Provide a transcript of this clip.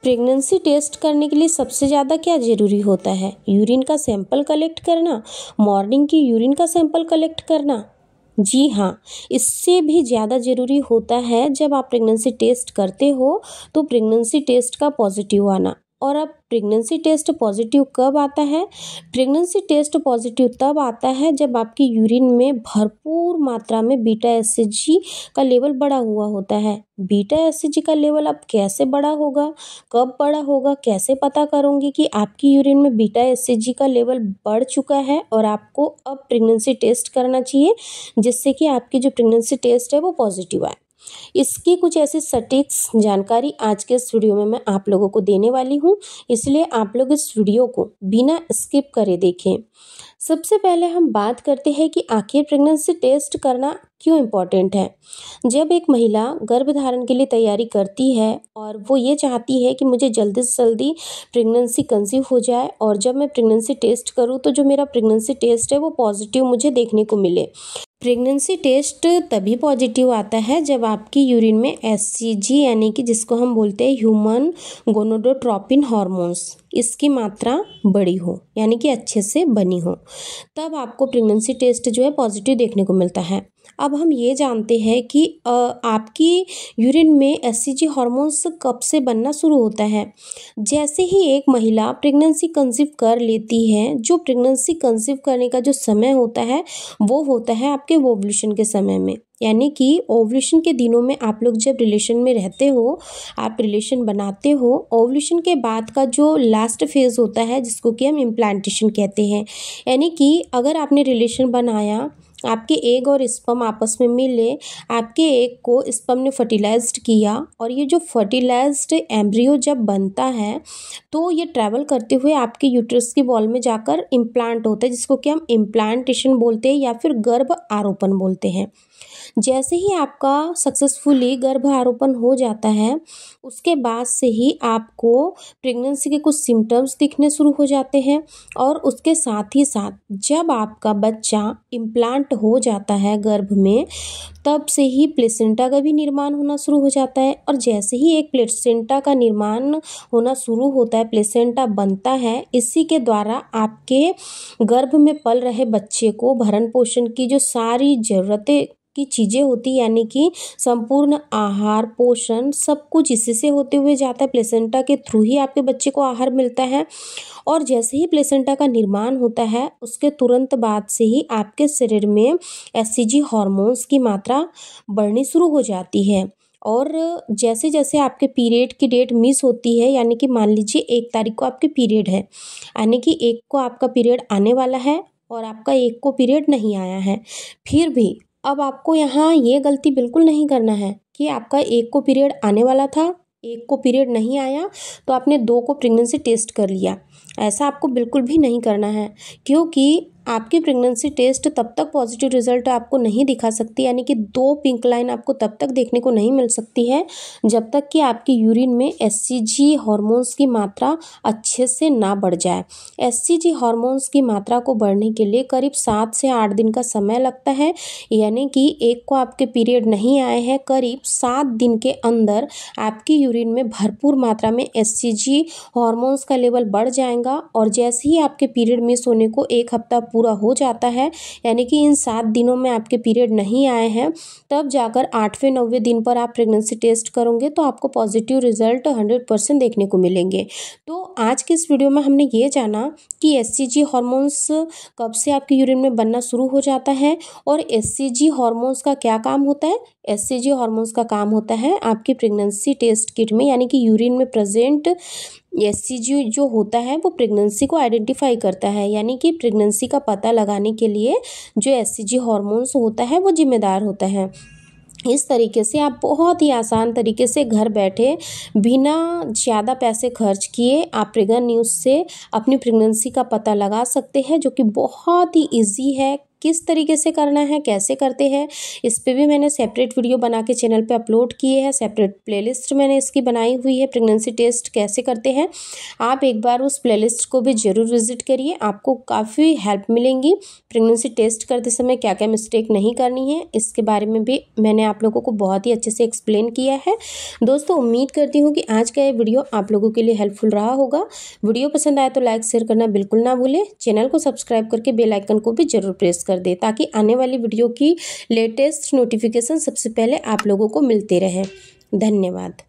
Pregnancy test करने के लिए सबसे ज़्यादा क्या ज़रूरी होता है? यूरिन का सैंपल कलेक्ट करना, मॉर्निंग की यूरिन का सैंपल कलेक्ट करना? जी हाँ, इससे भी ज़्यादा ज़रूरी होता है जब आप प्रेगनेंसी टेस्ट करते हो तो प्रेगनेंसी टेस्ट का पॉजिटिव आना। और अब प्रेगनेंसी टेस्ट पॉजिटिव कब आता है? प्रेगनेंसी टेस्ट पॉजिटिव तब आता है जब आपकी यूरिन में भरपूर मात्रा में बीटा एसएचजी का लेवल बढ़ा हुआ होता है। बीटा एसएचजी का लेवल अब कैसे बढ़ा होगा, कब बढ़ा होगा, कैसे पता करोगे कि आपकी यूरिन में बीटा एसएचजी का लेवल बढ़ चुका है और आपको अब प्रेगनेंसी टेस्ट करना चाहिए जिससे कि आपकी जो प्रेगनेंसी टेस्ट है वो पॉजिटिव आए। इसकी कुछ ऐसी सटीक जानकारी आज के इस वीडियो में मैं आप लोगों को देने वाली हूँ, इसलिए आप लोग इस वीडियो को बिना स्किप करे देखें। सबसे पहले हम बात करते हैं कि आखिर प्रेगनेंसी टेस्ट करना क्यों इम्पॉर्टेंट है। जब एक महिला गर्भधारण के लिए तैयारी करती है और वो ये चाहती है कि मुझे जल्दी से जल्दी प्रेगनेंसी कंसीव हो जाए और जब मैं प्रेगनेंसी टेस्ट करूँ तो जो मेरा प्रेगनेंसी टेस्ट है वो पॉजिटिव मुझे देखने को मिले। प्रेगनेंसी टेस्ट तभी पॉजिटिव आता है जब आपकी यूरिन में एचसीजी यानी कि जिसको हम बोलते हैं ह्यूमन गोनाडोट्रोपिन हार्मोन्स, इसकी मात्रा बड़ी हो यानी कि अच्छे से बनी हो, तब आपको प्रेगनेंसी टेस्ट जो है पॉजिटिव देखने को मिलता है। अब हम ये जानते हैं कि आपकी यूरिन में एचसीजी हार्मोन्स कब से बनना शुरू होता है। जैसे ही एक महिला प्रेगनेंसी कंसीव कर लेती है, जो प्रेगनेंसी कंसीव करने का जो समय होता है वो होता है आपके ओव्यूलेशन के समय में, यानी कि ओव्यूलेशन के दिनों में आप लोग जब रिलेशन में रहते हो, आप रिलेशन बनाते हो, ओव्यूलेशन के बाद का जो लास्ट फेज होता है जिसको कि हम इम्प्लांटेशन कहते हैं। यानी कि अगर आपने रिलेशन बनाया, आपके एग और स्पर्म आपस में मिले, आपके एग को स्पर्म ने फर्टिलाइज्ड किया और ये जो फर्टिलाइज्ड एम्ब्रियो जब बनता है तो ये ट्रैवल करते हुए आपके यूट्रस की वॉल में जाकर इम्प्लांट होता है जिसको कि हम इम्प्लांटेशन बोलते हैं या फिर गर्भ आरोपण बोलते हैं। जैसे ही आपका सक्सेसफुली गर्भ आरोपण हो जाता है उसके बाद से ही आपको प्रेगनेंसी के कुछ सिम्टम्स दिखने शुरू हो जाते हैं और उसके साथ ही साथ जब आपका बच्चा इम्प्लांट हो जाता है गर्भ में तब से ही प्लेसेंटा का भी निर्माण होना शुरू हो जाता है। और जैसे ही एक प्लेसेंटा का निर्माण होना शुरू होता है, प्लेसेंटा बनता है, इसी के द्वारा आपके गर्भ में पल रहे बच्चे को भरण पोषण की जो सारी ज़रूरतें की चीज़ें होती यानी कि संपूर्ण आहार पोषण सब कुछ इसी से होते हुए जाता है। प्लेसेंटा के थ्रू ही आपके बच्चे को आहार मिलता है और जैसे ही प्लेसेंटा का निर्माण होता है उसके तुरंत बाद से ही आपके शरीर में एचसीजी हार्मोन्स की मात्रा बढ़नी शुरू हो जाती है। और जैसे जैसे आपके पीरियड की डेट मिस होती है, यानी कि मान लीजिए 1 तारीख को आपके पीरियड है, यानी कि 1 को आपका पीरियड आने वाला है और आपका 1 को पीरियड नहीं आया है, फिर भी अब आपको यहाँ ये गलती बिल्कुल नहीं करना है कि आपका 1 को पीरियड आने वाला था, 1 को पीरियड नहीं आया तो आपने 2 को प्रेगनेंसी टेस्ट कर लिया। ऐसा आपको बिल्कुल भी नहीं करना है, क्योंकि आपकी प्रेगनेंसी टेस्ट तब तक पॉजिटिव रिजल्ट आपको नहीं दिखा सकती, यानी कि 2 पिंक लाइन आपको तब तक देखने को नहीं मिल सकती है जब तक कि आपकी यूरिन में एचसीजी हार्मोन्स की मात्रा अच्छे से ना बढ़ जाए। एचसीजी हार्मोन्स की मात्रा को बढ़ने के लिए करीब 7 से 8 दिन का समय लगता है, यानी कि 1 को आपके पीरियड नहीं आए हैं, करीब 7 दिन के अंदर आपकी यूरिन में भरपूर मात्रा में एचसीजी हार्मोन्स का लेवल बढ़ जाएगा। और जैसे ही आपके पीरियड मिस होने को 1 हफ्ता पूरा हो जाता है, यानी कि इन 7 दिनों में आपके पीरियड नहीं आए हैं, तब जाकर 8वें 9वें दिन पर आप प्रेगनेंसी टेस्ट करोगे तो आपको पॉजिटिव रिजल्ट 100% देखने को मिलेंगे। तो आज के इस वीडियो में हमने ये जाना कि एचसीजी हार्मोन्स कब से आपकी यूरिन में बनना शुरू हो जाता है और एचसीजी हार्मोन्स का क्या काम होता है। एचसीजी हार्मोन्स का काम होता है आपकी प्रेगनेंसी टेस्ट किट में, यानी कि यूरिन में प्रेजेंट एचसीजी जो होता है वो प्रेगनेंसी को आइडेंटिफाई करता है, यानी कि प्रेगनेंसी का पता लगाने के लिए जो एचसीजी हार्मोन्स होता है वो जिम्मेदार होता है। इस तरीके से आप बहुत ही आसान तरीके से घर बैठे बिना ज़्यादा पैसे खर्च किए आप प्रेग्नन्यूज़ से अपनी प्रेगनेंसी का पता लगा सकते हैं, जो कि बहुत ही इजी है, किस तरीके से करना है, कैसे करते हैं, इस पे भी मैंने सेपरेट वीडियो बना के चैनल पे अपलोड किए हैं। सेपरेट प्लेलिस्ट मैंने इसकी बनाई हुई है, प्रेगनेंसी टेस्ट कैसे करते हैं। आप एक बार उस प्लेलिस्ट को भी ज़रूर विजिट करिए, आपको काफ़ी हेल्प मिलेंगी। प्रेगनेंसी टेस्ट करते समय क्या क्या मिस्टेक नहीं करनी है, इसके बारे में भी मैंने आप लोगों को बहुत ही अच्छे से एक्सप्लेन किया है। दोस्तों, उम्मीद करती हूँ कि आज का ये वीडियो आप लोगों के लिए हेल्पफुल रहा होगा। वीडियो पसंद आए तो लाइक शेयर करना बिल्कुल ना भूलें। चैनल को सब्सक्राइब करके बेल आइकन को भी जरूर प्रेस कर दें, ताकि आने वाली वीडियो की लेटेस्ट नोटिफिकेशन सबसे पहले आप लोगों को मिलते रहे। धन्यवाद।